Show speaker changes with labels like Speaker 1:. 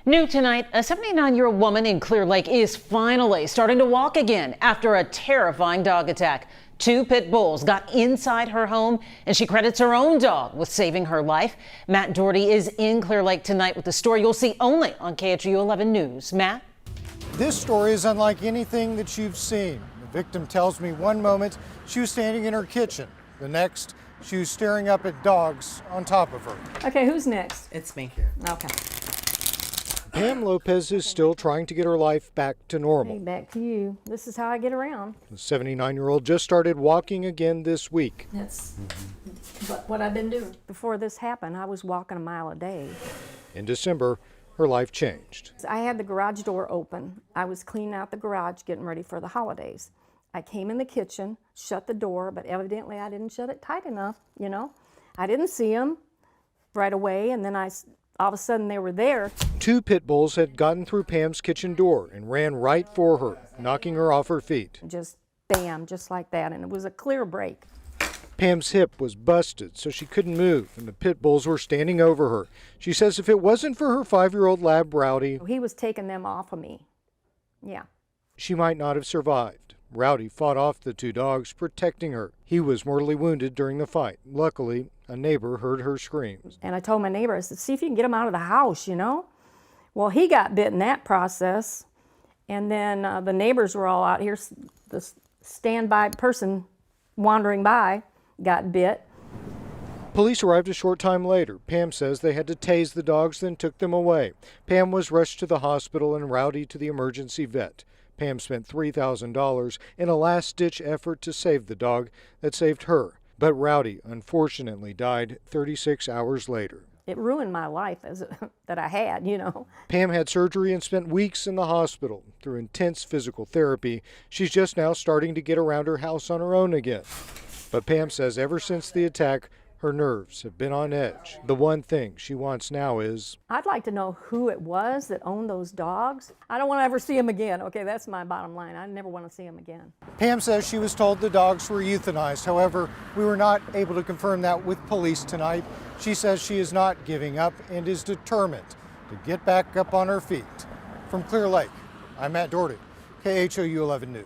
Speaker 1: New tonight, a 79-year-old woman in Clear Lake is finally starting to walk again after a terrifying dog attack. 2 pit bulls got inside her home, and she credits her own dog with saving her life. Matt Doherty is in Clear Lake tonight with the story you'll see only on KHOU 11 News. Matt?
Speaker 2: This story is unlike anything that you've seen. The victim tells me one moment she was standing in her kitchen. The next, she was staring up at dogs on top of her.
Speaker 3: Okay, who's next?
Speaker 4: It's me.
Speaker 3: Okay.
Speaker 2: Pam Lopez is still trying to get her life back to normal.
Speaker 3: Hey, back to you. This is how I get around.
Speaker 2: The 79-year-old just started walking again this week.
Speaker 3: That's what I've been doing. Before this happened, I was walking a mile a day.
Speaker 2: In December, her life changed.
Speaker 3: I had the garage door open. I was cleaning out the garage, getting ready for the holidays. I came in the kitchen, shut the door, but evidently I didn't shut it tight enough, you know. I didn't see them right away, and then all of a sudden they were there.
Speaker 2: 2 pit bulls had gotten through Pam's kitchen door and ran right for her, knocking her off her feet.
Speaker 3: Just bam, just like that, and it was a clear break.
Speaker 2: Pam's hip was busted, so she couldn't move, and the pit bulls were standing over her. She says if it wasn't for her 5-year-old lab, Rowdy,
Speaker 3: He was taking them off of me. Yeah.
Speaker 2: she might not have survived. Rowdy fought off the 2 dogs, protecting her. He was mortally wounded during the fight. Luckily, a neighbor heard her screams.
Speaker 3: And I told my neighbor, I said, see if you can get him out of the house, you know? Well, he got bit in that process. And then the neighbors were all out here. The standby person wandering by got bit.
Speaker 2: Police arrived a short time later. Pam says they had to tase the dogs, then took them away. Pam was rushed to the hospital and Rowdy to the emergency vet. Pam spent $3,000 in a last-ditch effort to save the dog that saved her. But Rowdy unfortunately died 36 hours later.
Speaker 3: It ruined my life that I had, you know.
Speaker 2: Pam had surgery and spent weeks in the hospital. Through intense physical therapy, she's just now starting to get around her house on her own again. But Pam says ever since the attack, her nerves have been on edge. The one thing she wants now is,
Speaker 3: I'd like to know who it was that owned those dogs. I don't want to ever see them again. Okay, that's my bottom line. I never want to see them again.
Speaker 2: Pam says she was told the dogs were euthanized. However, we were not able to confirm that with police tonight. She says she is not giving up and is determined to get back up on her feet. From Clear Lake, I'm Matt Doherty, KHOU 11 News.